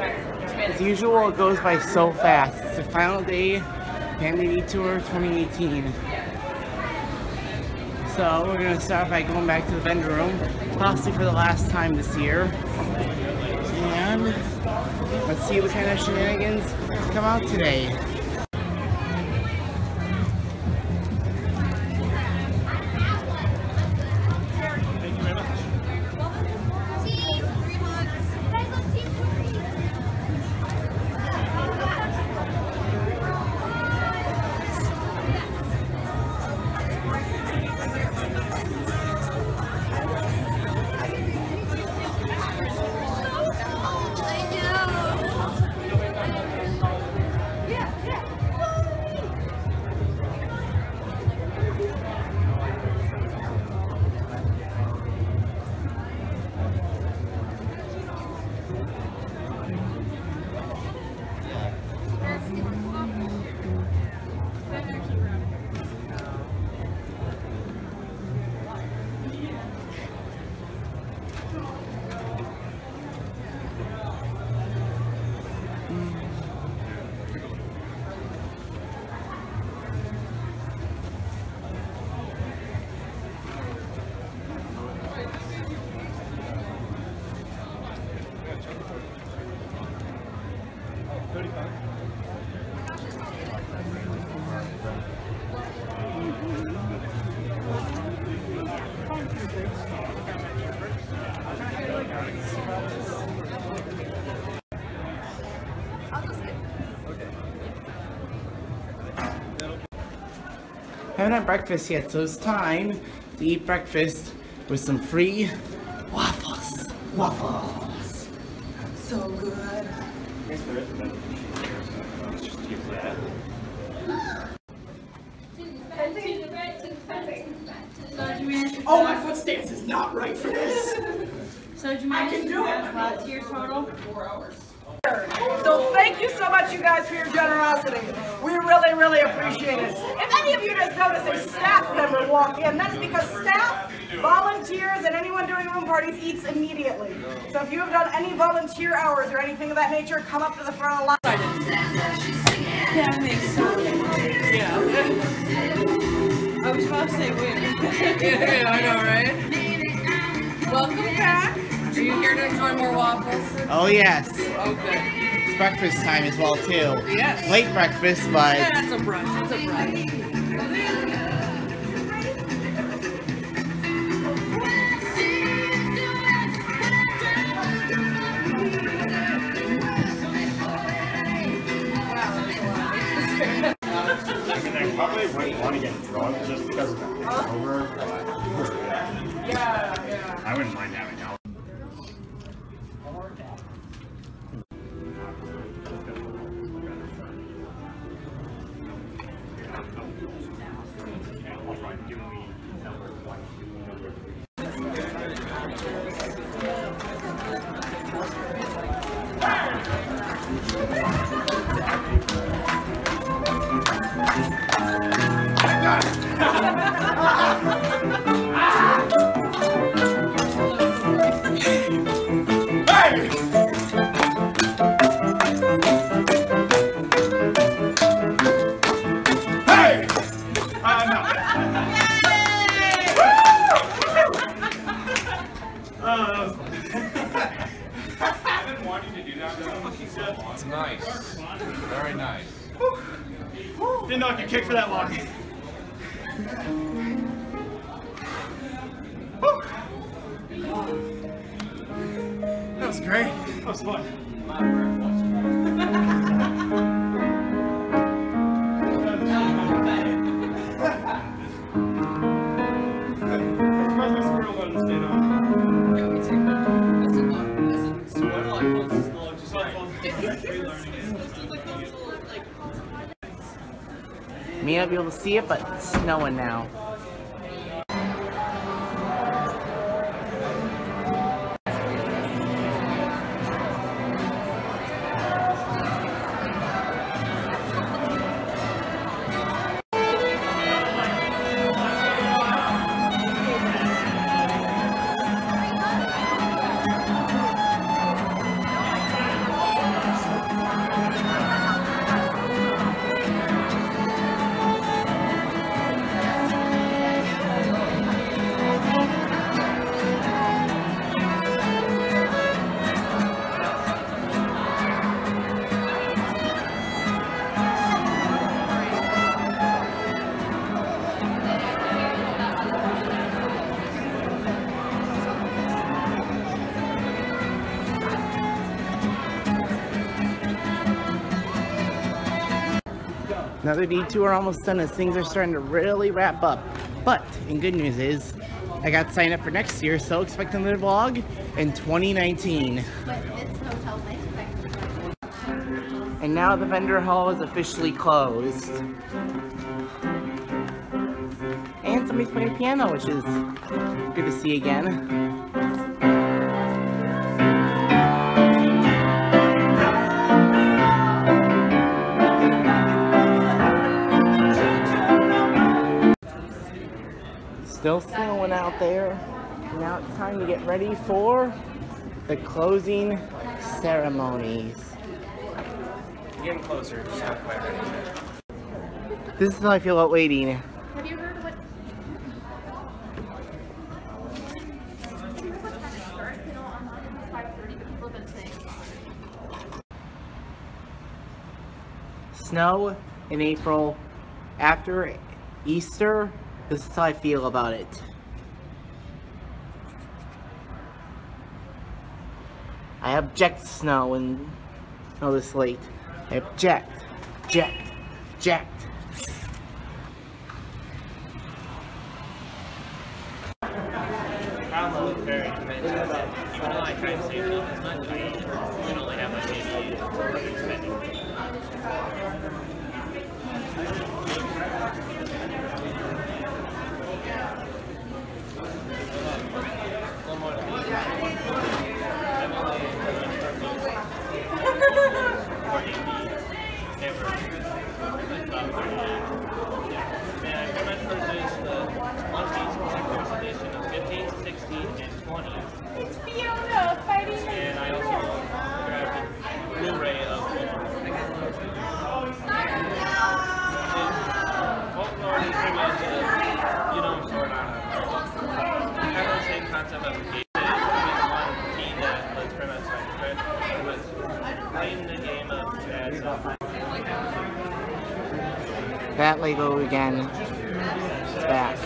As usual, it goes by so fast. It's the final day, Family Detour 2018. So we're gonna start by going back to the vendor room, possibly for the last time this year. And let's see what kind of shenanigans come out today. Haven't had breakfast yet, so it's time to eat breakfast with some free waffles. Waffles. So good. Yes, there is a better let's just use that. Oh, my foot stance is not right for this. So did you manage to do it? What's your total? 4 hours. So thank you so much, you guys, for your generosity. We really, really appreciate it. If any of you just notice a staff member walk in, that is because staff, volunteers, and anyone doing room parties eats immediately. So if you have done any volunteer hours or anything of that nature, come up to the front of the line. That makes so yeah. I was about to say wait. Yeah, I know, right? Welcome back. Are you here to enjoy more waffles? Oh yes. Okay. It's breakfast time as well too. Yes. Late breakfast, but Yeah, it's a brunch. It's a brunch. I probably wouldn't want to get drunk just because it's over. Yeah. I wouldn't mind having out. It's nice. Very nice. Didn't know I could kick for that long. That was great. That was fun. may not be able to see it, but it's snowing now. Another detour almost done as things are starting to really wrap up. But, and good news is, I got signed up for next year, so expect another vlog in 2019. And now the vendor hall is officially closed. And somebody's playing piano, which is good to see again. Still snowing out there. Now it's time to get ready for the closing ceremonies. Getting closer, just not quite ready. This is how I feel about waiting. Have you heard what? On 5:30, but people have been saying. Snow in April after Easter. This is how I feel about it. I object to snow and snow this late. I object. Problem with fairy conventions, even though I try to save it up as much, you can only have like maybe 4 spending. That Lego again. Back.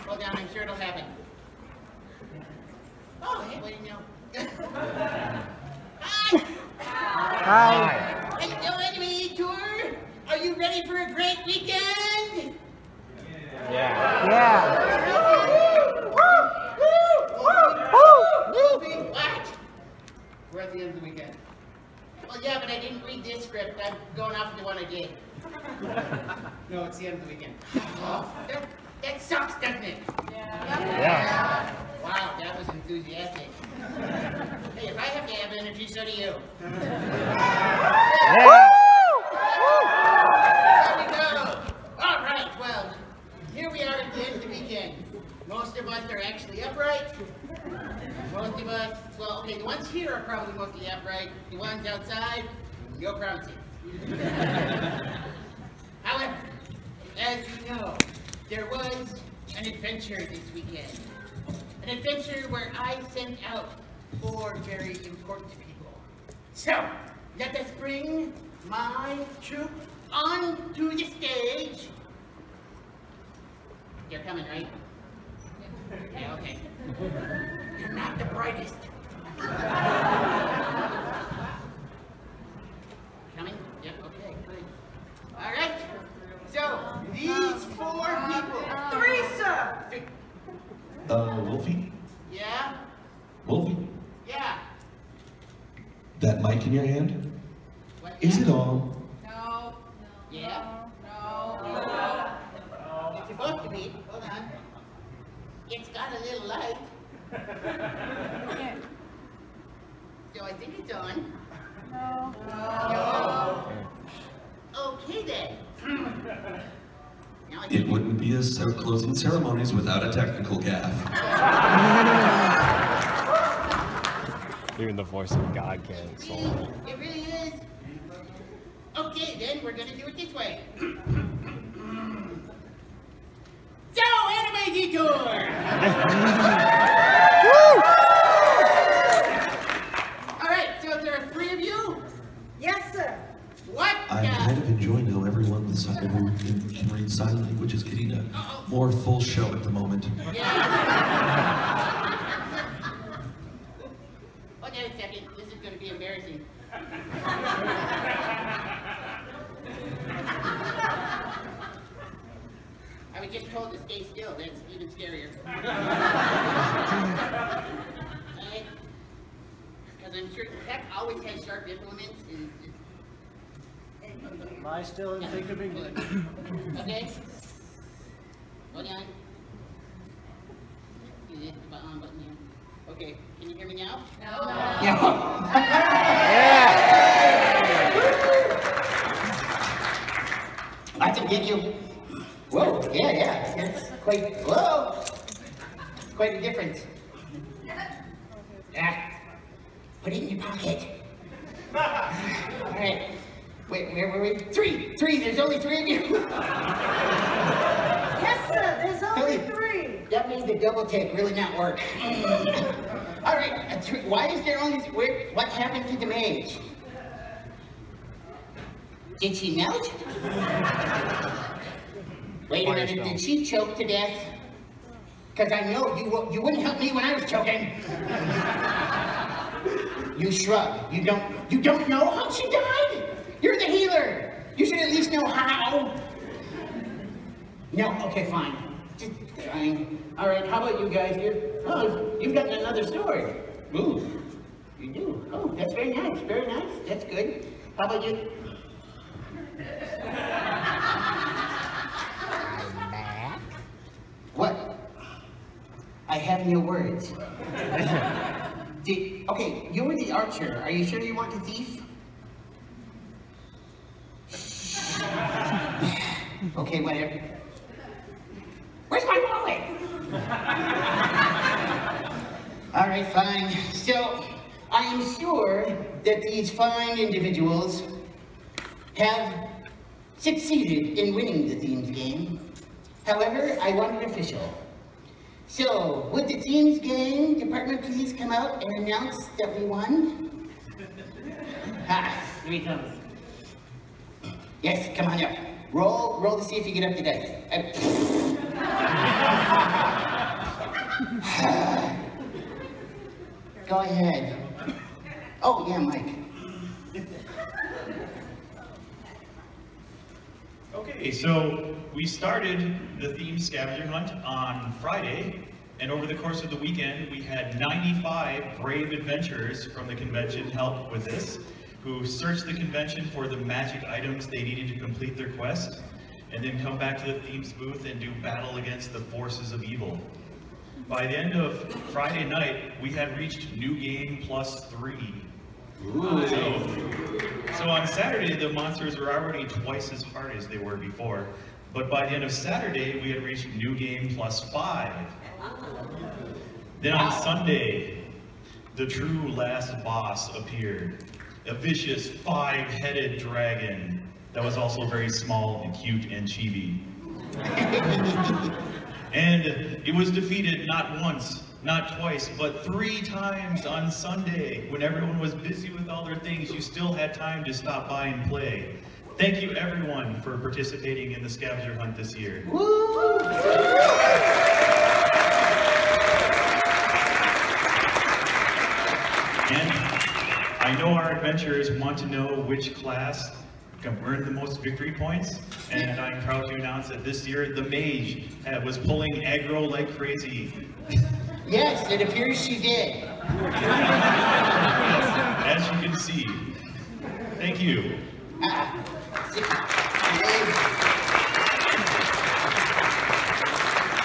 Hold on, I'm sure it'll happen. Oh, hey, what do you know? Hi! Hi! Hello, Enemy Tour! Are you ready for a great weekend? Yeah. What? We're at the end of the weekend. Well, yeah, but I didn't read this script. I'm going off into one I did. No, it's the end of the weekend. Oh, that sucks, doesn't it? Yeah. Wow, that was enthusiastic. Hey, if I have to have energy, so do you. Yeah. There we go. All right, well, here we are at the end of the weekend. Most of us are actually upright. Most of us, well, okay, the ones here are probably mostly upright. The ones outside, no promises. However, as you know, there was an adventure this weekend. An adventure where I sent out 4 very important people. So, let us bring my troupe onto the stage. You're coming, right? Yeah, okay. You're not the brightest. Coming? Yeah, okay, good. All right. So, these 4 people. 3, sir. Wolfie? Yeah? Wolfie? Yeah. That mic in your hand? What? Is it on? No. Yeah? No. It's supposed to be. Hold on. It's got a little light. So I think it's on. No. No. Okay then. Now I It think wouldn't be a closing ceremonies without a technical gaffe. Even the voice of God can't solve it. it really is. Okay then, we're gonna do it this way. So, Anime Detour! Alright, so there are 3 of you? Yes, sir. What? I'm kind of enjoying how everyone who can read sign language is getting a more full show at the moment. Yeah. I was just told to stay still. That's even scarier. Because I'm sure tech always has sharp implements. Lie still and think of England. Okay. Hold on. Is this the on button here? Okay. Can you hear me now? No. That's a big you. Whoa. Yeah. That's quite. Whoa. Quite a difference. Put it in your pocket. All right. Wait, where were we? Three! There's only 3 of you! Yes, sir, there's only 3. That means the double take really not work. Alright, why is there only... What happened to the mage? Did she melt? Wait a minute, did she choke to death? Because I know you wouldn't help me when I was choking. You shrug. You don't know how she died? You're the healer! You should at least know how! No? Okay, fine. Just trying. Alright, how about you guys? You've got another sword. Ooh. You do? Oh, that's very nice. Very nice. That's good. How about you? I'm back. What? I have no words. Okay, you were the archer. Are you sure you weren't the thief? Okay, whatever. Where's my wallet? All right, fine. So, I am sure that these fine individuals have succeeded in winning the themes game. However, I want it official. So, would the themes game department please come out and announce that we won? Here he comes. Yes, come on up. Roll to see if you get up to dice. Go ahead. Oh, yeah, Mike. Okay, so we started the theme scavenger hunt on Friday, and over the course of the weekend, we had 95 brave adventurers from the convention help with this, who searched the convention for the magic items they needed to complete their quest, and then come back to the themes booth and do battle against the forces of evil. By the end of Friday night, we had reached New Game +3. So on Saturday, the monsters were already twice as hard as they were before, but by the end of Saturday, we had reached New Game +5. Then on Sunday, the true last boss appeared. A vicious 5-headed dragon that was also very small and cute and chibi. And it was defeated not once, not twice, but 3 times on Sunday. When everyone was busy with all their things, you still had time to stop by and play. Thank you everyone for participating in the scavenger hunt this year. Woo! And I know our adventurers want to know which class earned the most victory points, and I'm proud to announce that this year the mage was pulling aggro like crazy. Yes, it appears she did. As you can see. Thank you.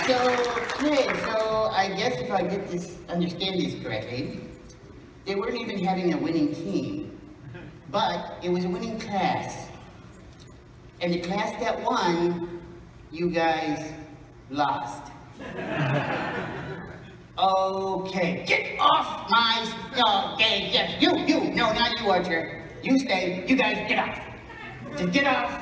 So I guess if I understand this correctly, they weren't even having a winning team, but it was a winning class. And the class that won, you guys lost. Okay, get off my, okay, yes, you, no, not you, Archer. You stay, you guys get off. Just get off.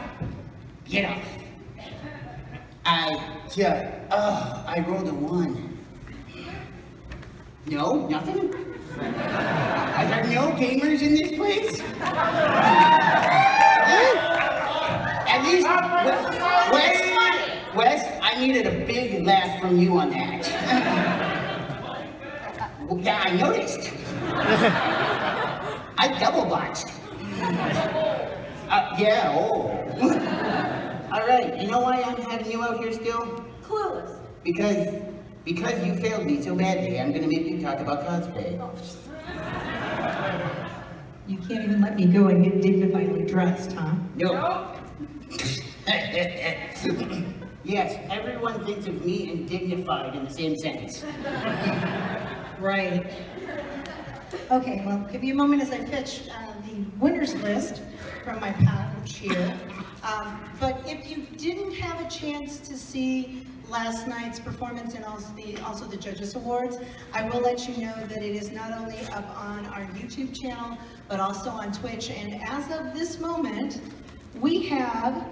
I rolled a 1. No, nothing? Are there no gamers in this place? At least, Wes, I needed a big laugh from you on that. Yeah, I noticed. I double botched. Yeah, All right, you know why I'm having you out here still? Clueless. Because you failed me so badly, I'm gonna make you talk about cosplay. You can't even let me go and get dignifiedly dressed, huh? No. Yes, everyone thinks of me and dignified in the same sentence. Right. Okay, well, give me a moment as I pitch the winners list from my package here. But if you didn't have a chance to see last night's performance and also the Judges Awards, I will let you know that it is not only up on our YouTube channel, but also on Twitch. And as of this moment, we have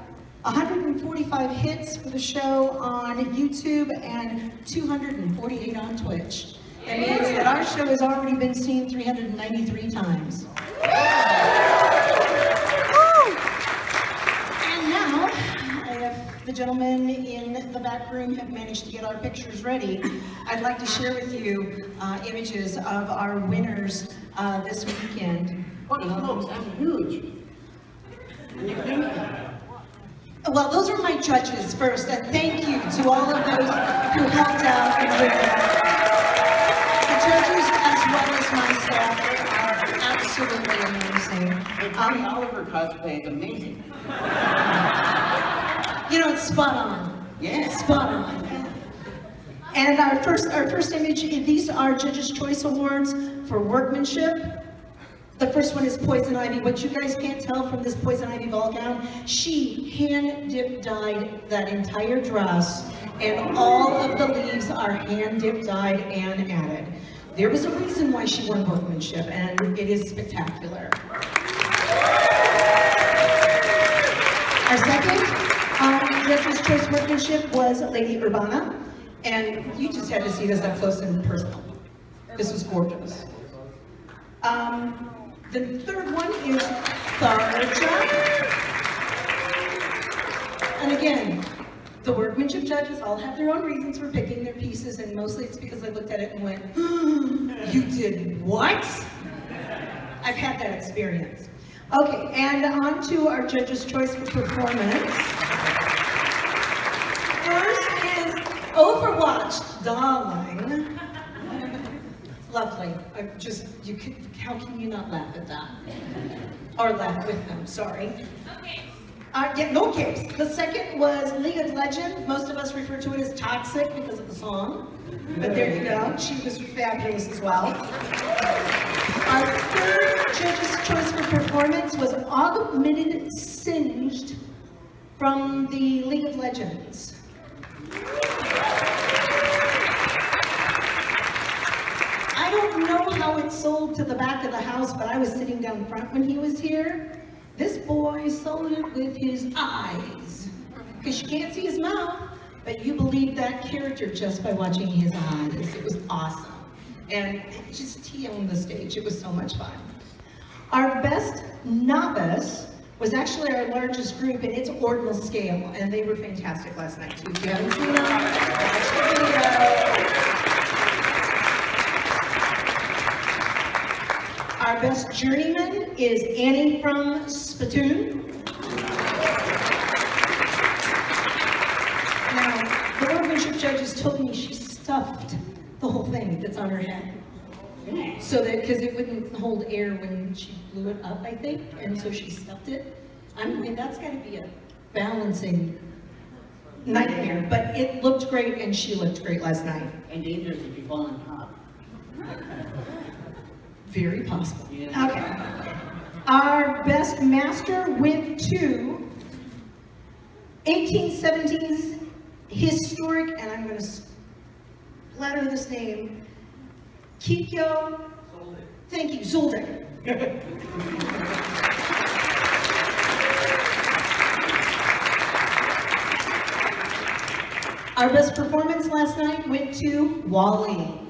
145 hits for the show on YouTube and 248 on Twitch. That means that our show has already been seen 393 times. And now, if the gentlemen in the back room have managed to get our pictures ready, I'd like to share with you images of our winners this weekend. Holy smokes, I'm huge. Well, those are my judges first, and thank you to all of those who helped out and with that. The judges, as well as my staff, are absolutely amazing. The Oliver cosplay is amazing. You know, it's spot on. Yeah. Spot on. And our first image, these are Judges' Choice Awards for workmanship. The first one is Poison Ivy. What you guys can't tell from this Poison Ivy ball gown, she hand-dip dyed that entire dress, and all of the leaves are hand-dip dyed and added. There was a reason why she won workmanship, and it is spectacular. Our second Judges' Choice workmanship was Lady Urbana, and you just had to see this up close and personal. This was gorgeous. The third one is Tharja. And again, the workmanship judges all have their own reasons for picking their pieces, and mostly it's because I looked at it and went, you did what? I've had that experience. Okay, and on to our Judges' Choice for performance. First is Overwatch, darling. Lovely. How can you not laugh at that? Or laugh with them, sorry. Yeah, no case. The second was League of Legends. Most of us refer to it as Toxic because of the song. But there you go. She was fabulous as well. Our third Judges' Choice for performance was Augmented Singed from the League of Legends. I don't know how it sold to the back of the house, but I was sitting down front when he was here. This boy sold it with his eyes. Because you can't see his mouth, but you believe that character just by watching his eyes. It was awesome. And he owned the stage. It was so much fun. Our best novice was actually our largest group, and it's ordinal scale, and they were fantastic last night too. If you haven't seen them, watch the video. Our best journeyman is Annie from Spittoon. Now, the workmanship judges told me she stuffed the whole thing that's on her head. So that, because it wouldn't hold air when she blew it up, I think, and so she stuffed it. I mean, that's got to be a balancing nightmare, but it looked great, and she looked great last night. And dangerous if you fall on top. Very possible. Yeah. Okay. Our best master went to 1870s historic, and I'm going to splatter this name, Kikyo. Thank you, Zoldyck. Our best performance last night went to Wally.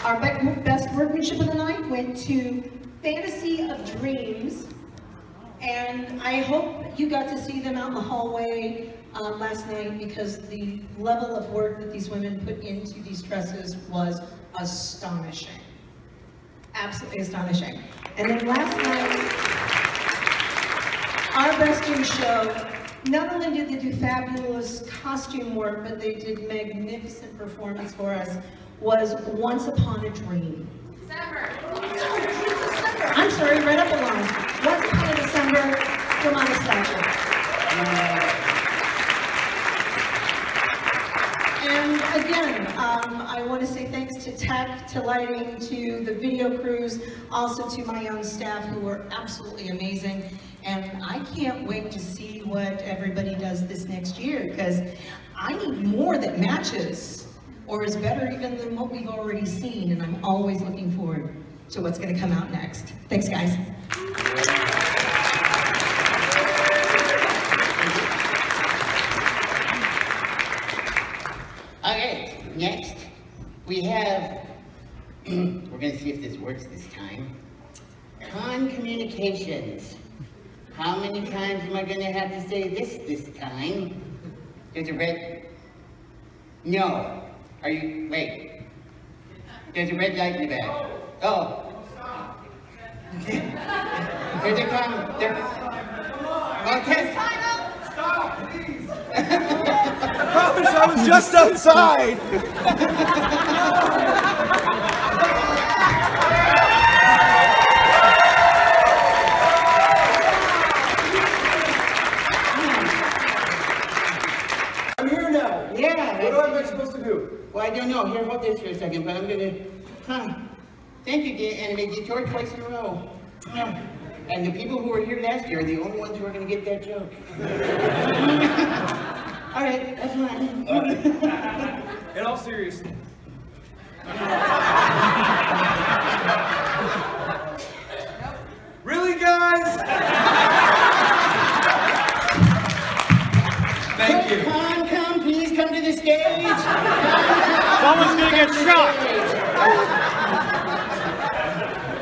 Our best workmanship of the night went to Fantasy of Dreams, and I hope you got to see them out in the hallway last night, because the level of work that these women put into these dresses was astonishing. Absolutely astonishing. And then last night, our Best in Show, not only did they do fabulous costume work, but they did magnificent performance for us, was Once Upon a Dream. December. I'm sorry, right up along. Once Upon a December, from Anastasia. And again, I want to say thanks to tech, to lighting, to the video crews, also to my own staff who were absolutely amazing. And I can't wait to see what everybody does this next year, because I need more that matches or is better even than what we've already seen. And I'm always looking forward to what's going to come out next. Thanks, guys. Okay, next we have, we're going to see if this works this time, Con Communications. How many times am I going to have to say this time? There's a red, no, are you, wait, there's a red light in the back. Oh. There's a con, there, okay. Stop, please! I promise I was just outside! I'm here now. Yeah. What am I supposed to do? Well, I don't know. Here, hold this for a second, but I'm gonna, Thank you, Anime Detour, twice in a row. And the people who were here last year are the only ones who are going to get that joke. All right, that's fine. In all seriousness. Really, guys? Thank you. Come, please come to the stage. Someone's going to get shot.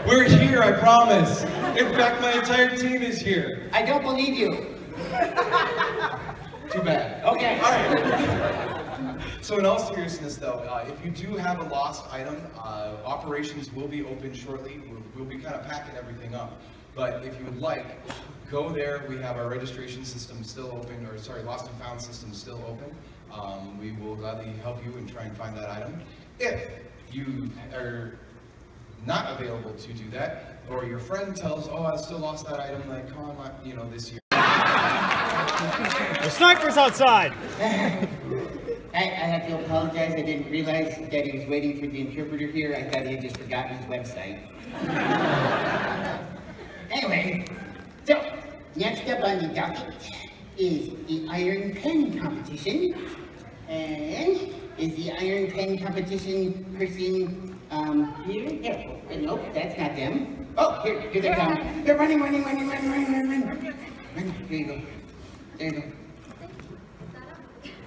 We're here, I promise. In fact, my entire team is here. I don't believe you. Too bad. Okay. All right. So in all seriousness, though, if you do have a lost item, operations will be open shortly. We'll be kind of packing everything up. But if you would like, go there. We have our registration system still open, or sorry, lost and found system still open. We will gladly help you and try and find that item. If you are not available to do that, or your friend tells, oh, I still lost that item, like, you know, this year. The sniper's outside! I have to apologize. I didn't realize that he was waiting for the interpreter here. I thought he had just forgotten his website. Anyway, so, next up on the docket is the Iron Pen competition. And is the Iron Pen competition person here? Yeah. Nope, that's not them. Oh, here they come. They're running. Run. There you go. There you go.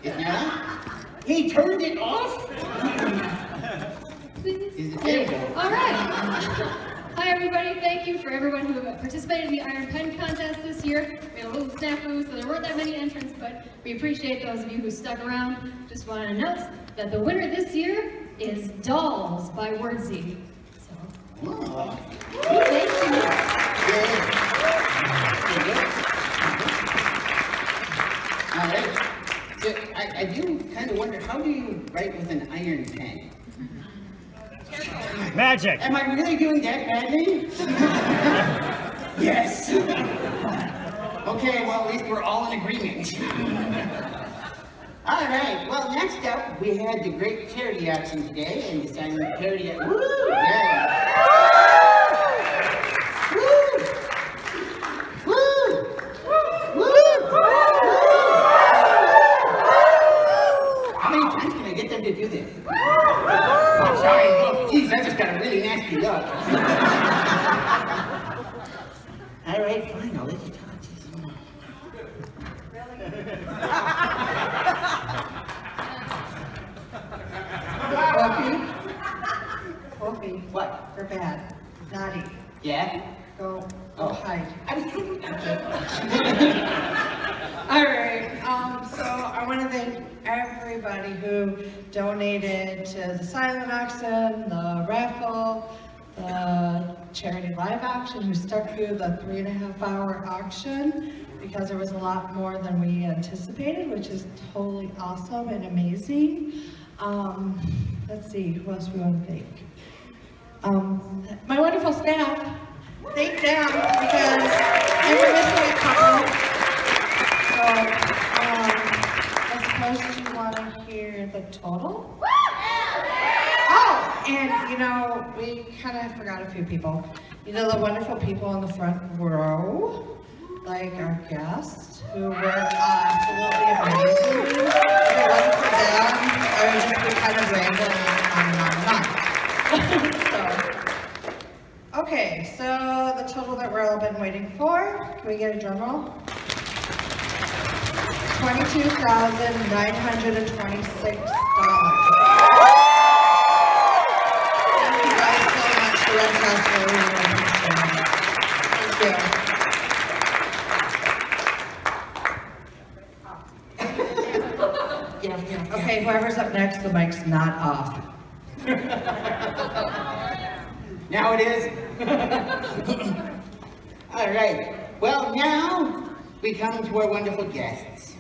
It's not on? He turned it off? There you go. All right. Hi, everybody. Thank you for everyone who participated in the Iron Pen contest this year. We had a little snafu, so there weren't that many entrants, but we appreciate those of you who stuck around. Just want to announce that the winner this year is Dolls by Wordsy. Oh. Thank you. All right. So I do kind of wonder, how do you write with an iron pen? Magic! Am I really doing that badly? Yes. Okay, well, at least we're all in agreement. All right, well, next up, we had the great charity auction today, and the silent charity, woo, yeah. Woo! Woo! How many times can I get them to do this? Oh, sorry. Oh, geez, I just got a really nasty look. All right, fine. I'll let you talk. Wolfie. What? You're bad. Naughty. Yeah? Go hide. I was thinking, All right, so I want to thank everybody who donated to the silent auction, the raffle, the charity live auction who stuck through the 3.5-hour auction because there was a lot more than we anticipated, which is totally awesome and amazing. Let's see, who else we want to thank? My wonderful staff, thank them because they were missing a couple. So, I suppose you want to hear the total? Oh, and you know, we kind of forgot a few people. You know, the wonderful people in the front row, like our guests, who were absolutely amazing. If it wasn't for them, I would just be kind of rambling on. So, okay, so the total that we've all been waiting for, can we get a drum roll? $22,926. Okay, whoever's up next, the mic's not off. Now it is. All right. Well, now we come to our wonderful guests.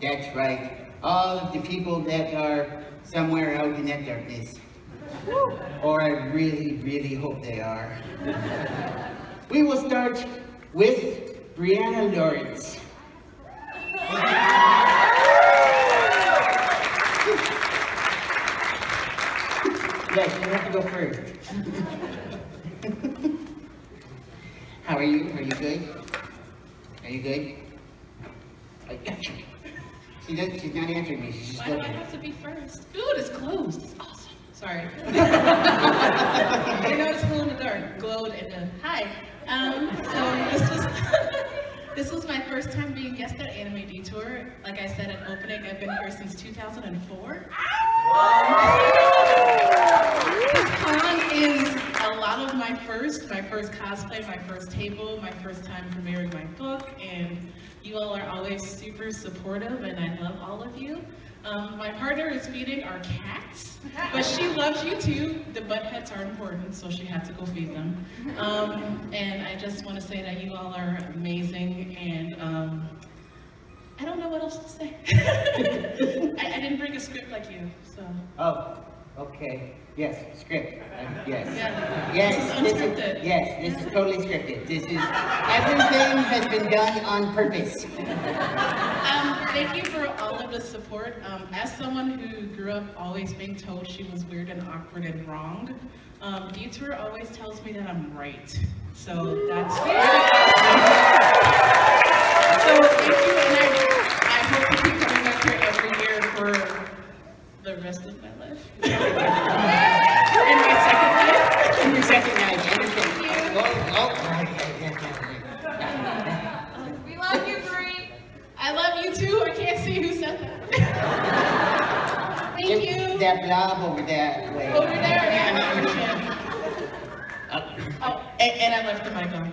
That's right. All of the people that are somewhere out in that darkness. Or I really, really hope they are. We will start with Brianna Lawrence. Yes, you have to go first. How are you? Are you good? Are you good? She's not answering me. She's just Why do I have to be first? Food is closed. It's awesome. Sorry. I didn't know it's glow in the dark. Glowed in the... Hi. So this was my first time being guest at Anime Detour. Like I said at opening, I've been here since 2004. This con is a lot of my first cosplay, my first table, my first time premiering my book, and you all are always super supportive, and I love all of you. My partner is feeding our cats, but she loves you too. The butt heads are important, so she had to go feed them. And I just want to say that you all are amazing, and I don't know what else to say. I didn't bring a script like you, so. Oh, okay. Yes, script. Yes. Yeah. Yes. This is unscripted. This is totally scripted. This is, everything has been done on purpose. Thank you for all of the support. As someone who grew up always being told she was weird and awkward and wrong, Detour always tells me that I'm right. So that's So thank you, and I hope to keep coming back here every year for the rest of my life. In my second life. In your second life. We love you, Brie. I love you too. I can't see who said that. Thank you. That blob over that way. Over there, yeah. Oh, and I left the mic on.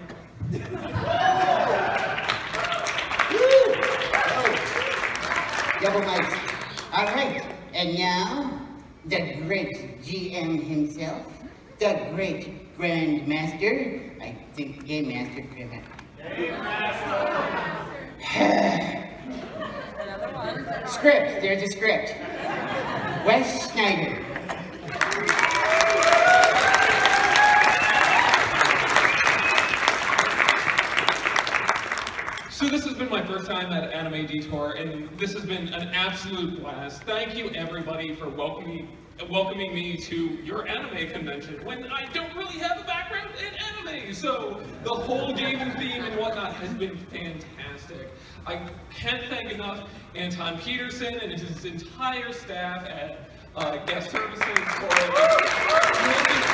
Double mics. All right. And now, the great GM himself, the great Grand Master, I think Game Master. Game Another one. Script, there's a script. Wes Snyder. So this has been my first time at Anime Detour, and this has been an absolute blast. Thank you everybody for welcoming me to your anime convention when I don't really have a background in anime. So the whole gaming theme and whatnot has been fantastic. I can't thank enough Anton Peterson and his entire staff at Guest Services for making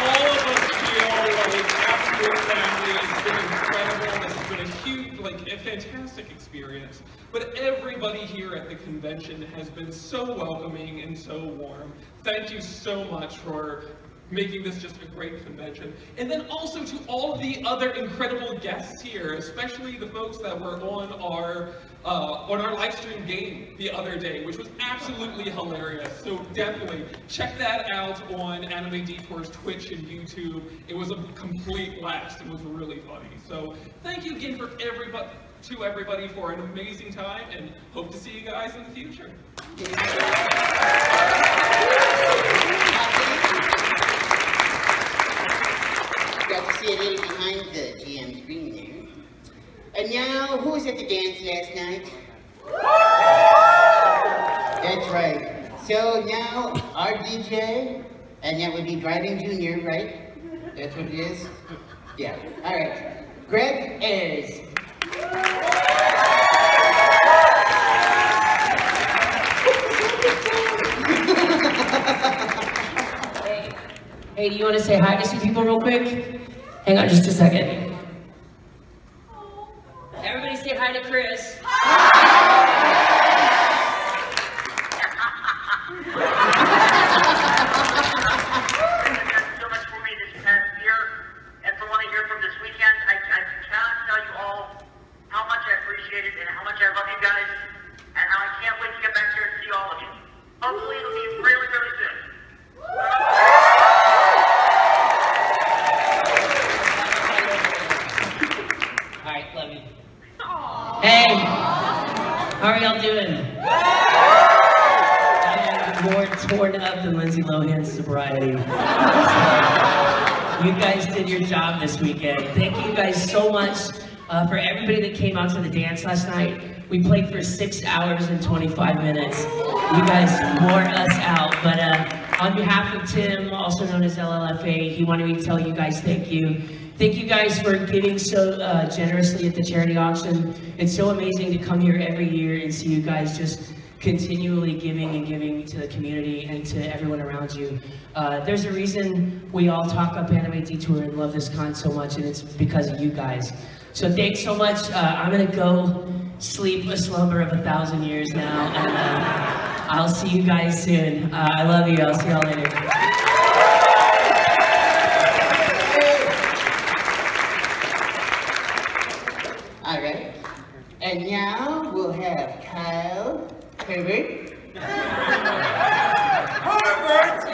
all of us feel like absolute family. It's been incredible. This has been a huge, a fantastic experience. But everybody here at the convention has been so welcoming and so warm. Thank you so much for making this just a great convention. And then also to all of the other incredible guests here, especially the folks that were on our live stream game the other day, which was absolutely hilarious. So definitely check that out on Anime Detour's Twitch and YouTube. It was a complete blast. It was really funny. So thank you again for everybody for an amazing time, and hope to see you guys in the future. Got to see a little behind the GM screen there. And now, who was at the dance last night? That's right. So now, our DJ, and that would be Driving Junior, right? That's what it is? Yeah. All right. Greg Ayers. Hey, do you want to say hi to some people real quick? Hang on just a second. Everybody say hi to Chris. So much for me this past year, and for what I hear from this weekend, I cannot tell you all how much I appreciate it and how much I love you guys, and how I can't wait to get back here and see all of you. Hopefully it'll be really, really soon. Alright, love you. Hey! How are y'all doing? I'm more torn up than Lindsay Lohan's sobriety. You guys did your job this weekend. Thank you guys so much for everybody that came out to the dance last night. We played for 6 hours and 25 minutes. You guys wore us out, but on behalf of Tim, also known as LLFA, he wanted me to tell you guys thank you. Thank you guys for giving so generously at the charity auction. It's so amazing to come here every year and see you guys just continually giving and giving to the community and to everyone around you. There's a reason we all talk up Anime Detour and love this con so much, and it's because of you guys. So thanks so much. I'm gonna go sleep a slumber of 1,000 years now, and I'll see you guys soon. I love you. I'll see y'all later. All right. And now we'll have Kyle Herbert. Herbert!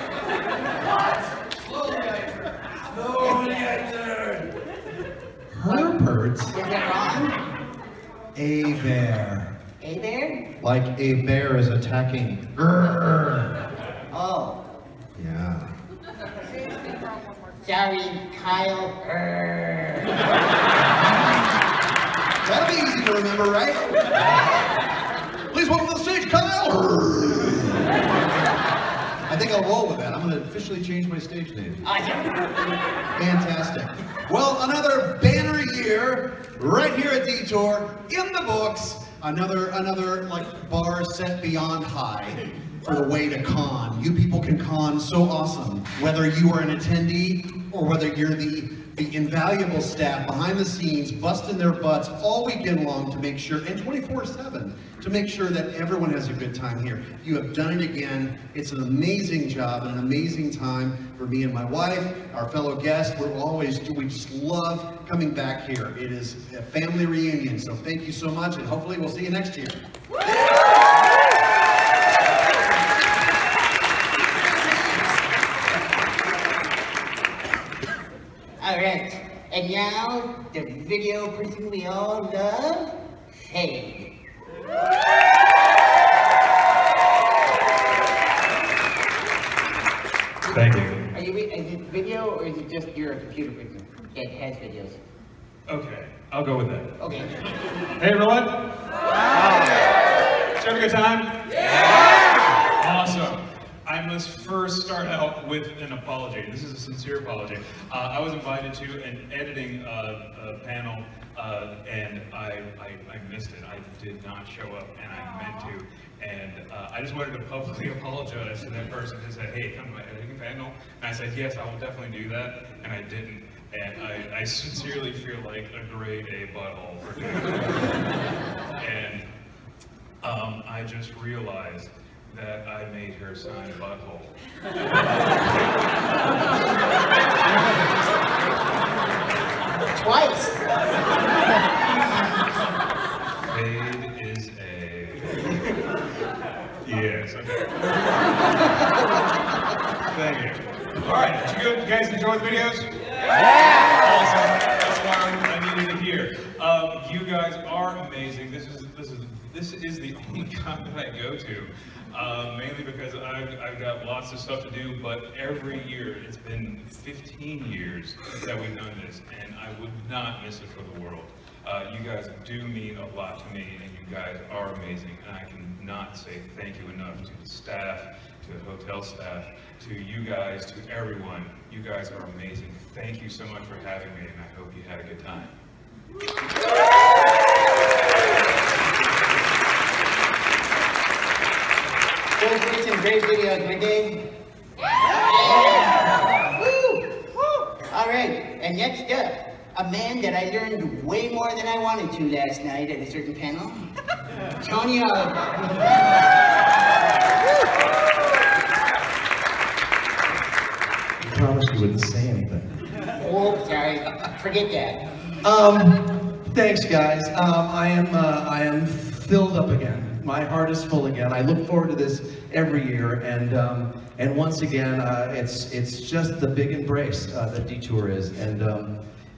Herbert? Is that wrong? A bear. A bear? Like a bear is attacking. Oh. Yeah. Sorry, Kyle. That'll be easy to remember, right? Please welcome to the stage, Kyle! I think I'll roll with that. I'm going to officially change my stage name. Fantastic. Well, another banner year right here at Detour in the books. Another like bar set beyond high for the way to con. You people can con so awesome, whether you are an attendee or whether you're the invaluable staff behind the scenes, busting their butts all weekend long to make sure, and 24/7, to make sure that everyone has a good time here. You have done it again. It's an amazing job and an amazing time for me and my wife, our fellow guests. We just love coming back here. It is a family reunion, so thank you so much, and hopefully we'll see you next year. All right, and now the video person we all love, Hey. Thank you. Is it video or is it just your computer person that has videos? Okay, I'll go with that. Okay. Hey everyone! Did you have a good time? Yeah! Awesome. I must first start out with an apology. This is a sincere apology. I was invited to an editing panel and I missed it. I did not show up and I meant to. And I just wanted to publicly apologize to that person who said, hey, come to my editing panel. And I said, yes, I will definitely do that. And I didn't. And I sincerely feel like a grade A butthole for doing that. And I just realized that I made her sign a butthole. Twice. Paid is a... Yes, okay. Thank you. All right, did you guys enjoy the videos? Yeah! Awesome. That's what I needed to hear. You guys are amazing. This is the only con that I go to, mainly because I've got lots of stuff to do, but every year, it's been 15 years that we've done this, and I would not miss it for the world. You guys do mean a lot to me, and you guys are amazing, and I cannot say thank you enough to the staff, to the hotel staff, to you guys, to everyone. You guys are amazing. Thank you so much for having me, and I hope you had a good time. Those were some great videos, weren't they? Yeah! Woo! Woo! All right, and next up, a man that I learned way more than I wanted to last night at a certain panel, Tony Oliver. You promised you wouldn't say anything. Oh, sorry. Forget that. Thanks, guys. I am filled up again. My heart is full again. I look forward to this every year, and once again, it's just the big embrace that Detour is, and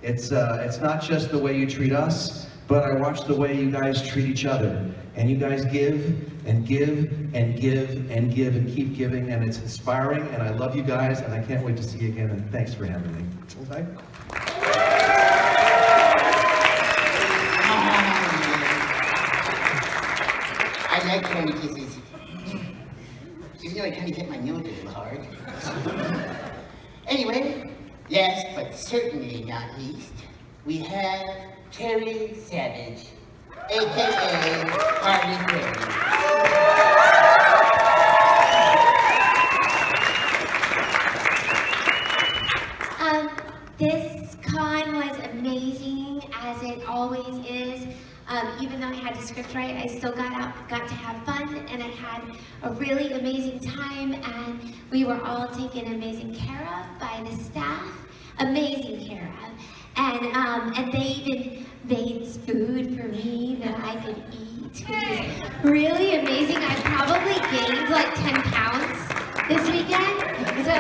it's not just the way you treat us, but I watch the way you guys treat each other, and you guys give and give and give and give and keep giving, and it's inspiring, and I love you guys, and I can't wait to see you again, and thanks for having me. Okay? I like Tony kisses. Even though I kind of hit my nose a little hard. Anyway, last but certainly not least, we have Terry Savage, aka Harley Quinn. This con was amazing, as it always is. Even though I had to script write, I still got to have fun, and I had a really amazing time, and we were all taken amazing care of by the staff, amazing care of, and they even made food for me that I could eat, which was really amazing. I probably gained like 10 pounds this weekend, so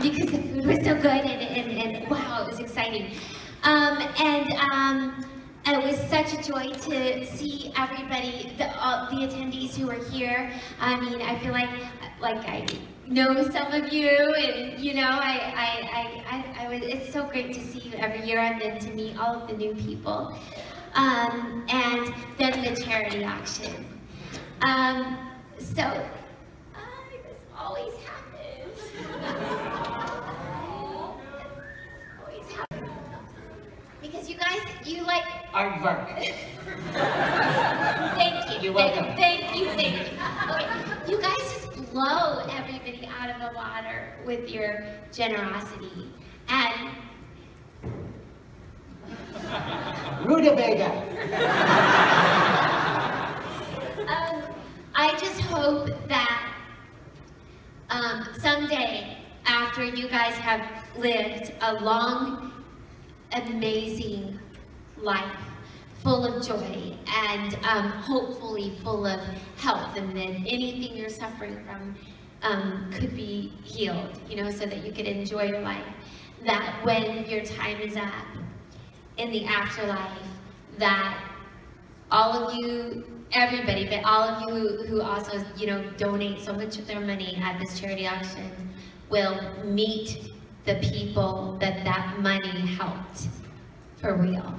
because the food was so good, and wow, it was exciting, and it was such a joy to see everybody, the attendees who were here. I mean, I feel like I know some of you, and you know, it's so great to see you every year, and then to meet all of the new people, and then the charity auction. So this always happens. Because you guys, you like Aardvark. Thank you. You're welcome. Thank you. Okay, you guys just blow everybody out of the water with your generosity. And Rutabaga. I just hope that someday, after you guys have lived a long, amazing life, full of joy, and hopefully full of health, and then anything you're suffering from could be healed, you know, so that you could enjoy your life, that when your time is up in the afterlife, that all of you, everybody, but all of you who also, you know, donate so much of their money at this charity auction will meet the people that money helped, for real.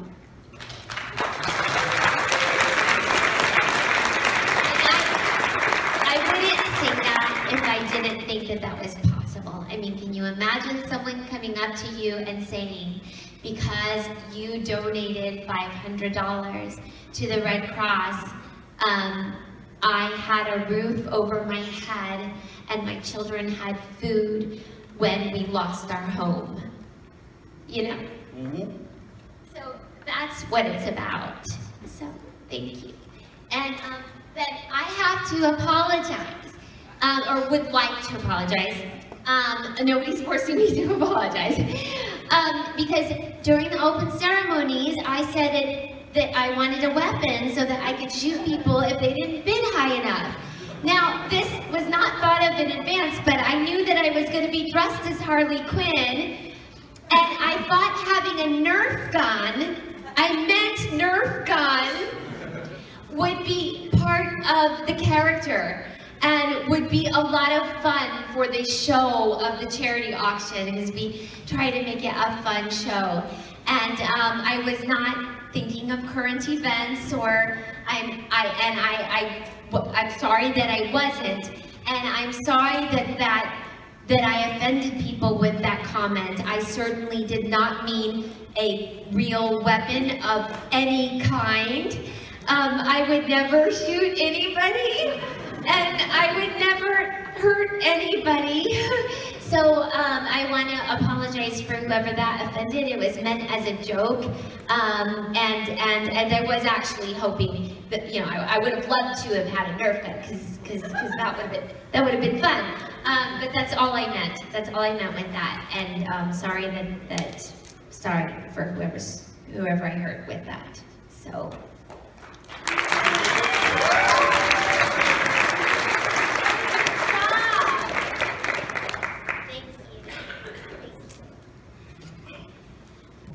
I wouldn't say that if I didn't think that was possible. I mean, can you imagine someone coming up to you and saying, because you donated $500 to the Red Cross, I had a roof over my head and my children had food when we lost our home, you know? Mm-hmm. So that's what it's about. So thank you. And then I have to apologize or would like to apologize. Nobody's forcing me to apologize. Because during the open ceremonies, I said that I wanted a weapon so that I could shoot people if they didn't bid high enough. Now, this was not thought of in advance, but I knew that I was going to be dressed as Harley Quinn, and I thought having a Nerf gun, I meant Nerf gun, would be part of the character and would be a lot of fun for the show of the charity auction, because we try to make it a fun show. And I was not thinking of current events, or I'm sorry that I wasn't, and I'm sorry that I offended people with that comment. I certainly did not mean a real weapon of any kind. I would never shoot anybody, and I would never hurt anybody. So I want to apologize for whoever that offended. It was meant as a joke, and I was actually hoping that, you know, I would have loved to have had a Nerf gun, because that would have been fun. But that's all I meant. That's all I meant with that. And sorry sorry for whoever I hurt with that. So.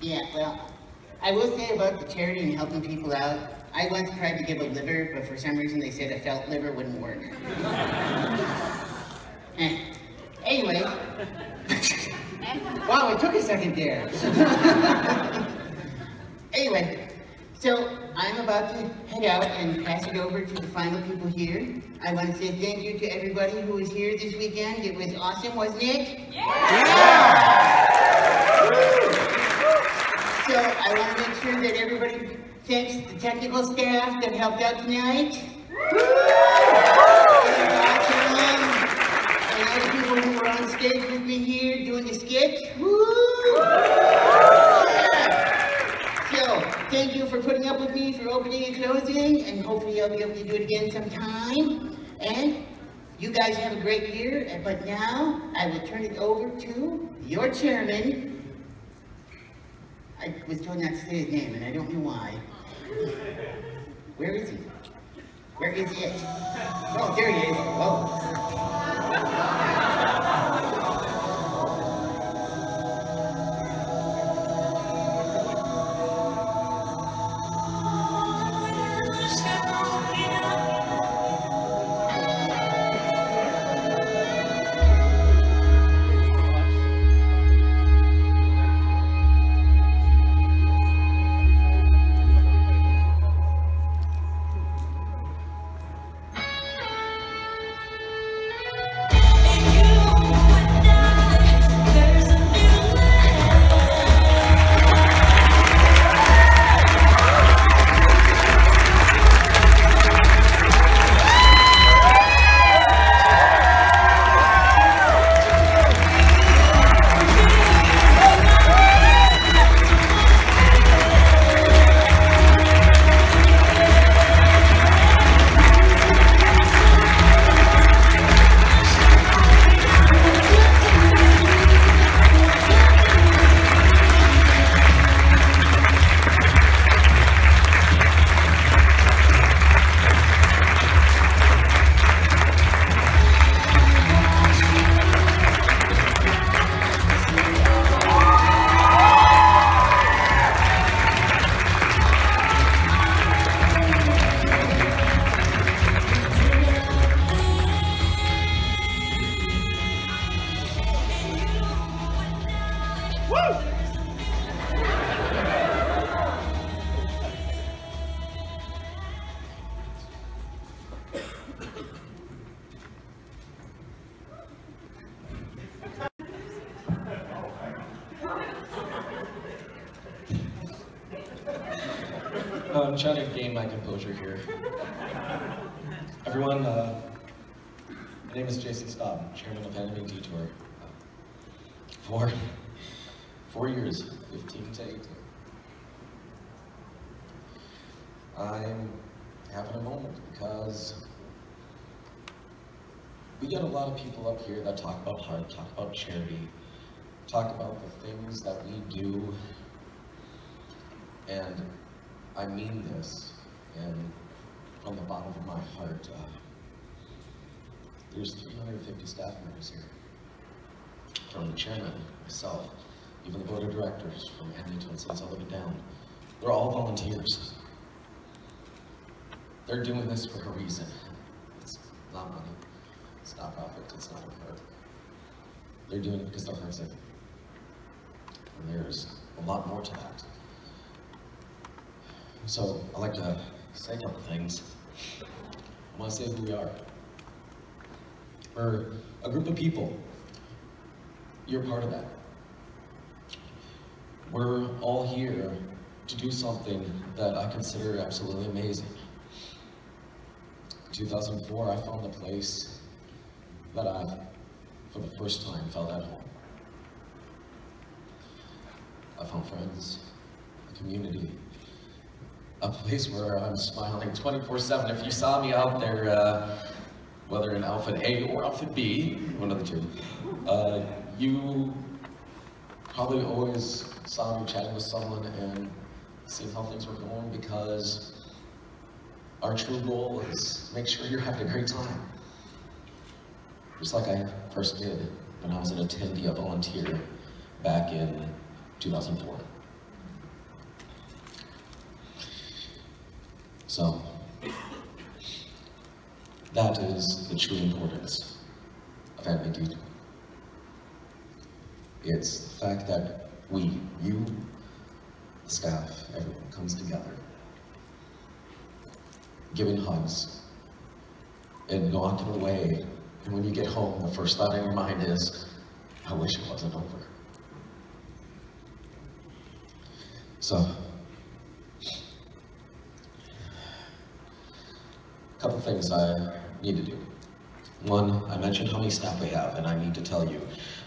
Yeah, well, I will say about the charity and helping people out, I once tried to give a liver, but for some reason they said a felt liver wouldn't work. Anyway. Wow, it took a second there. Anyway, so I'm about to head out and pass it over to the final people here. I want to say thank you to everybody who was here this weekend. It was awesome, wasn't it? Yeah! So I want to make sure that everybody thanks the technical staff that helped out tonight. And all the people who were on stage with me here doing the skit. So thank you for putting up with me for opening and closing, and hopefully I'll be able to do it again sometime. And you guys have a great year, but now I will turn it over to your chairman. I was told not to say his name, and I don't know why. Where is he? Where is it? Oh, there he is. Oh. I'm trying to gain my composure here. Everyone, my name is Jason Staub, chairman of Anime Detour. For 4 years, 15 to 18. I'm having a moment because We get a lot of people up here that talk about heart, talk about charity, talk about the things that we do, and I mean this, and from the bottom of my heart, there's 350 staff members here, from the chairman, myself, even the board of directors, from Andy to Cities all the way down. They're all volunteers. They're doing this for a reason. It's not money, it's not profit, it's not a hurt. They're doing it because their heart's in it. And there's a lot more to that. So I'd like to say a couple things. I want to say who we are. We're a group of people. You're part of that. We're all here to do something that I consider absolutely amazing. In 2004, I found a place that I, for the first time, felt at home. I found friends, a community, a place where I'm smiling 24/7. If you saw me out there, whether in outfit A or outfit B, one of the two, you probably always saw me chatting with someone and seeing how things were going, because our true goal is make sure you're having a great time. Just like I first did when I was an attendee, a volunteer, back in 2004. So, that is the true importance of Anime Detour. It's the fact that we, you, the staff, everyone comes together, giving hugs, and walking away, and when you get home, the first thought in your mind is, I wish it wasn't over. So, a couple things I need to do. One, I mentioned how many staff we have, and I need to tell you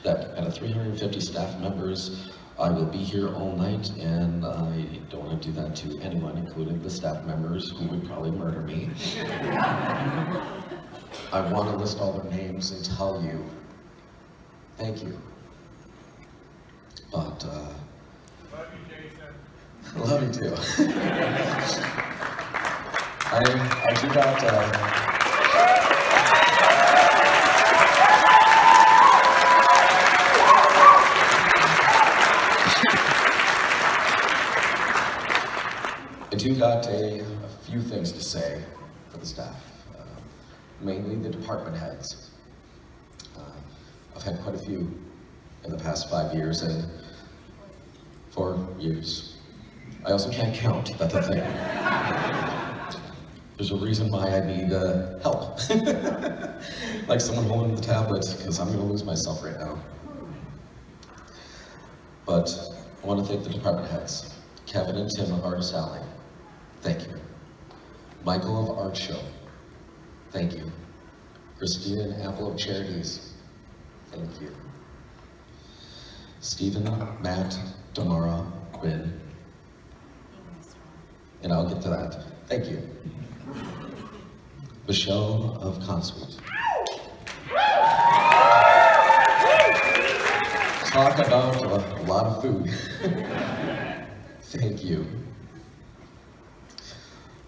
that out of 350 staff members, I will be here all night, and I don't want to do that to anyone, including the staff members who would probably murder me. I want to list all their names and tell you, thank you. But, love you, Jason. Love you too. I do got, a few things to say for the staff, mainly the department heads. I've had quite a few in the past 5 years and 4 years. I also can't count, that's the thing. There's a reason why I need help. Like someone holding the tablets, because I'm gonna lose myself right now. But I want to thank the department heads. Kevin and Tim of Artist Alley, thank you. Michael of Art Show, thank you. Christina and Apple of Charities, thank you. Stephen, Matt, Damara, Quinn, and I'll get to that. Thank you. Michelle of Consuite. Talk about a lot of food. Thank you.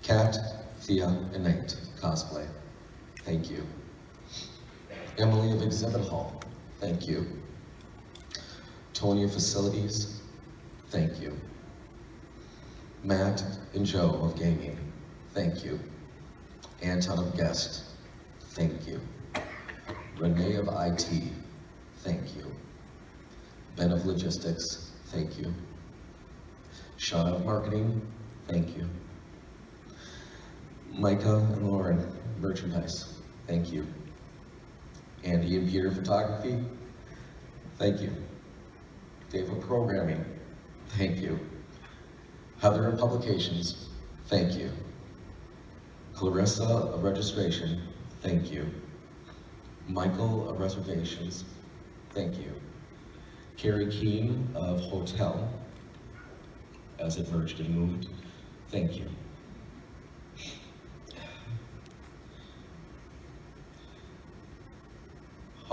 Kat, Thea, and Nate, cosplay. Thank you. Emily of Exhibit Hall. Thank you. Tony of Facilities. Thank you. Matt and Joe of Gaming. Thank you. Anton of Guest. Thank you. Renee of IT. Thank you. Ben of Logistics. Thank you. Sean of Marketing. Thank you. Micah and Lauren, Merchandise. Thank you. Andy and Peter, Photography. Thank you. Dave of Programming. Thank you. Heather of Publications. Thank you. Clarissa of Registration. Thank you. Michael of Reservations. Thank you. Carrie Keene of Hotel, as it merged and moved. Thank you.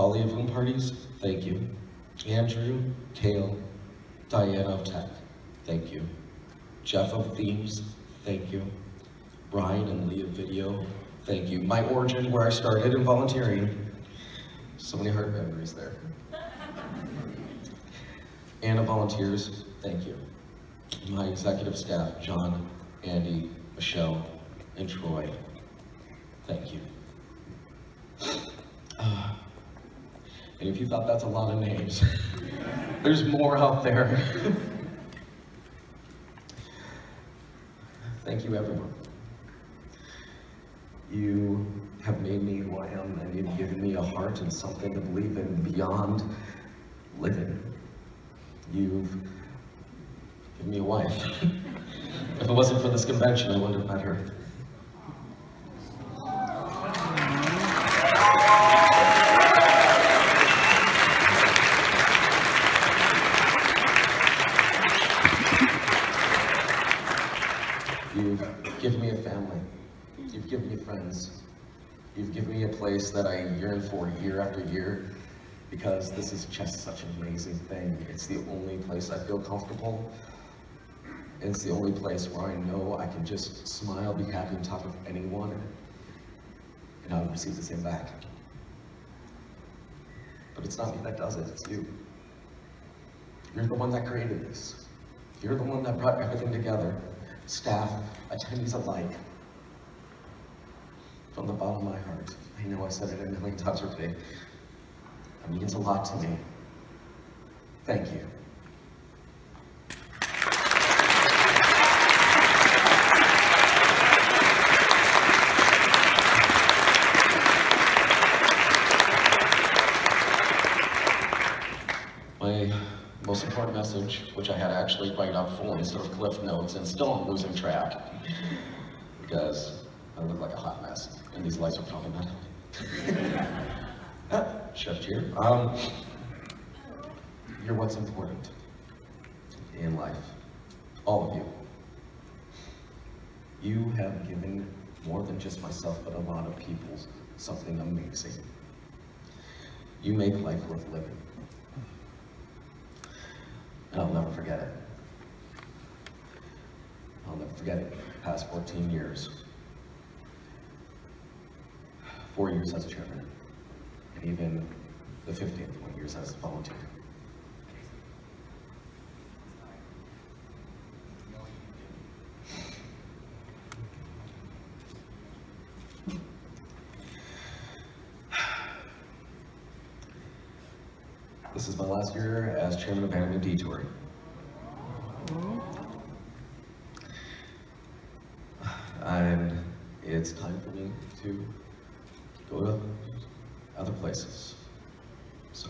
Holly of Room Parties, thank you. Andrew, Kale, Diana of Tech, thank you. Jeff of Themes, thank you. Brian and Lee of Video, thank you. My origin, where I started in volunteering. So many hard memories there. Anna volunteers, thank you. My executive staff, John, Andy, Michelle, and Troy, thank you. And if you thought that's a lot of names, there's more out there. Thank you, everyone. You have made me who I am, and you've given me a heart and something to believe in beyond living. You've given me a wife. If it wasn't for this convention, I wouldn't have met her. You've given me a family. You've given me friends. You've given me a place that I yearn for year after year, because this is just such an amazing thing. It's the only place I feel comfortable. It's the only place where I know I can just smile, be happy on top of anyone, and I'll receive the same back. But it's not me that does it, it's you. You're the one that created this. You're the one that brought everything together. Staff, attendees alike. From the bottom of my heart, I know I said it a million times already. It means a lot to me. Thank you. My most important message, which I had to actually write up full instead of cliff notes, and still I'm losing track, because I look like a hot mess, and these lights are probably not. Chef cheer. You're what's important in life. All of you. You have given more than just myself, but a lot of people something amazing. You make life worth living. And I'll never forget it. I'll never forget it. Past 14 years. 4 years as a chairman. And even the 15th years as a volunteer. This is my last year as chairman of Anime Detour. And it's time for me to go to other places. So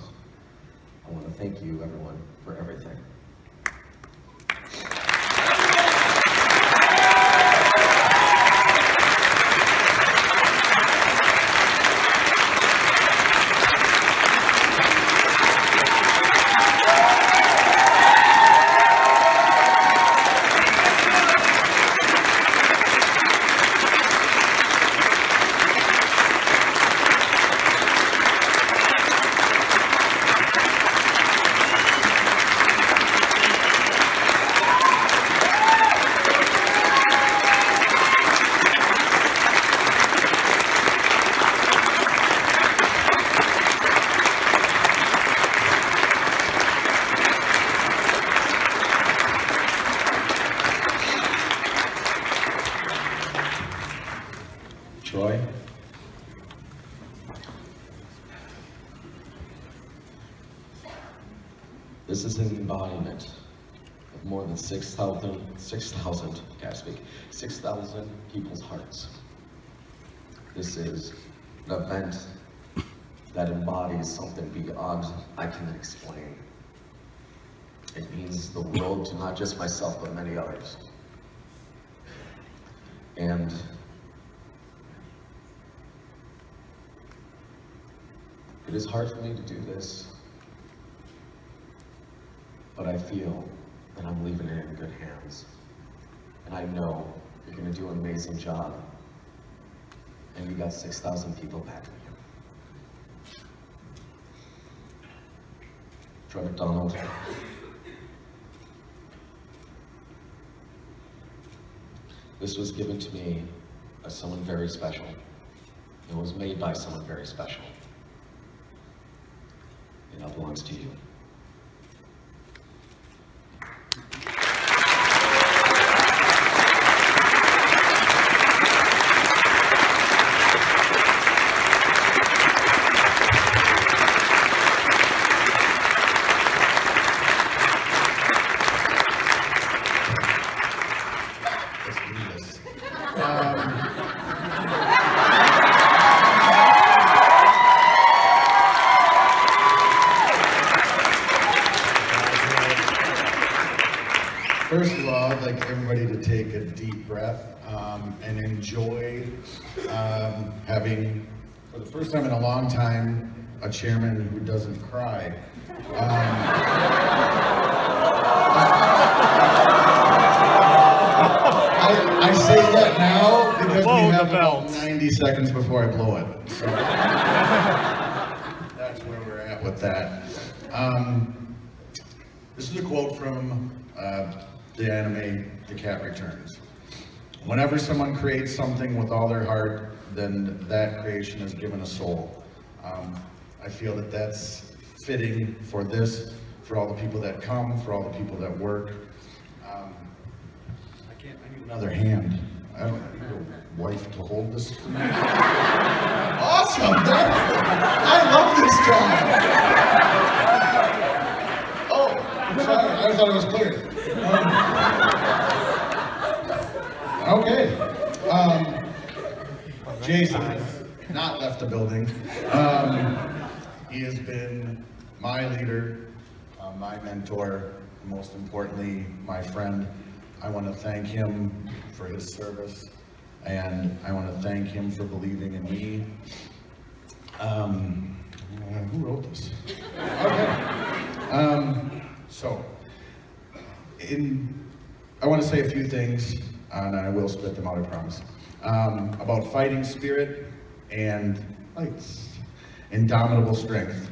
I want to thank you, everyone, for everything. Troy. This is an embodiment of more than 6,000 people's hearts. This is an event that embodies something beyond I can explain. It means the world to not just myself, but many others. And it is hard for me to do this, but I feel that I'm leaving it in good hands. And I know you're gonna do an amazing job. And you got 6,000 people backing you. Troy McDonald. This was given to me by someone very special. It was made by someone very special. It now belongs to you. First of all, I'd like everybody to take a deep breath and enjoy having, for the first time in a long time, a chairman who doesn't cry. I say that now because we have about 90 seconds before I blow it. So that's where we're at with that. This is a quote from the anime The Cat Returns. Whenever someone creates something with all their heart, then that creation is given a soul. I feel that that's fitting for this, for all the people that come, for all the people that work. I need another hand. I don't need a wife to hold this for me. Awesome! I love this job! Oh, I'm sorry, I thought it was clear. Okay. Jason has not left the building. He has been my leader, my mentor, and most importantly, my friend. I want to thank him for his service, and I want to thank him for believing in me. Who wrote this? Okay. I want to say a few things, and I will spit them out, I promise, about fighting spirit and indomitable strength.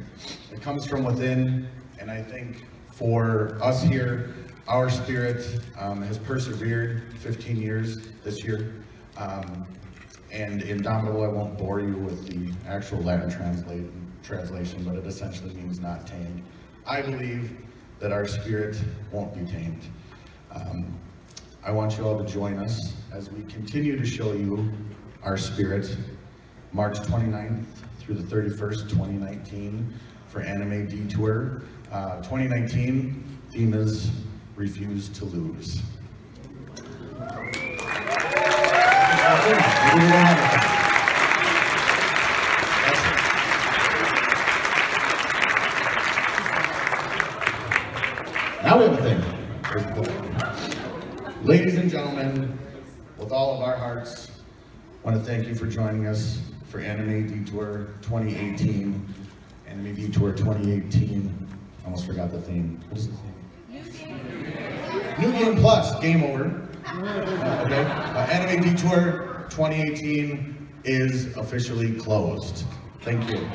It comes from within, and I think for us here, our spirit has persevered 15 years this year. And indomitable, I won't bore you with the actual Latin translation, but it essentially means not tamed. I believe that our spirit won't be tamed. I want you all to join us as we continue to show you our spirit, March 29th through the 31st, 2019, for Anime Detour. 2019 theme is Refuse to Lose. Now we have a thing. Ladies and gentlemen, with all of our hearts, I want to thank you for joining us for Anime Detour 2018. Anime Detour 2018. I almost forgot the theme. What is the theme? New Game Plus, game over. Okay. Anime Detour 2018 is officially closed. Thank you.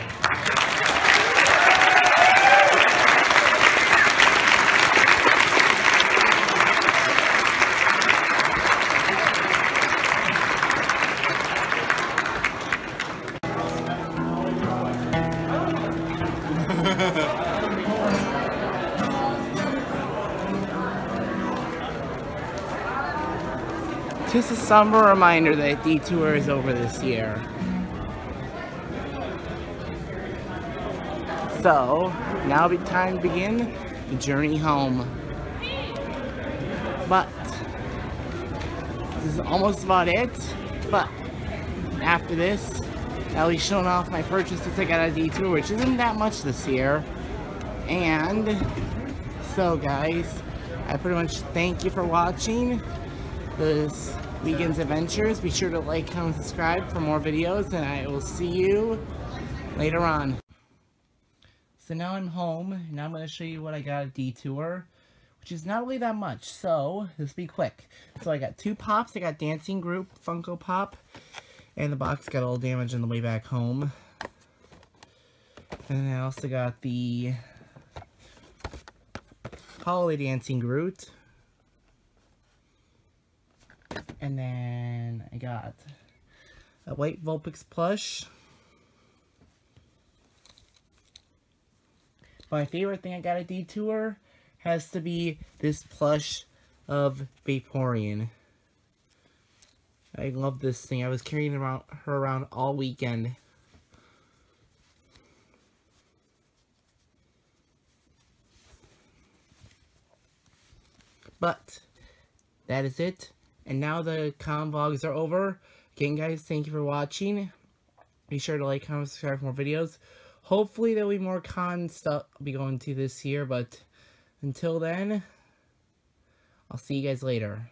Just a somber reminder that Detour is over this year. So, now it'll be time to begin the journey home. But, this is almost about it. But, after this, I'll be showing off my purchases I got at Detour, which isn't that much this year. And, so guys, I pretty much thank you for watching this weekend's adventures. Be sure to like, comment, and subscribe for more videos, and I will see you later on. So now I'm home, and now I'm going to show you what I got at Detour, which is not really that much, so this will be quick. So I got 2 pops. I got Dancing Group Funko Pop, and the box got a little damaged on the way back home. And then I also got the Holiday Dancing Groot. And then I got a white Vulpix plush. My favorite thing I got at Detour has to be this plush of Vaporeon. I love this thing. I was carrying her around all weekend. But that is it. And now the con vlogs are over. Again, guys, thank you for watching. Be sure to like, comment, subscribe for more videos. Hopefully there'll be more con stuff I'll be going to this year, but until then, I'll see you guys later.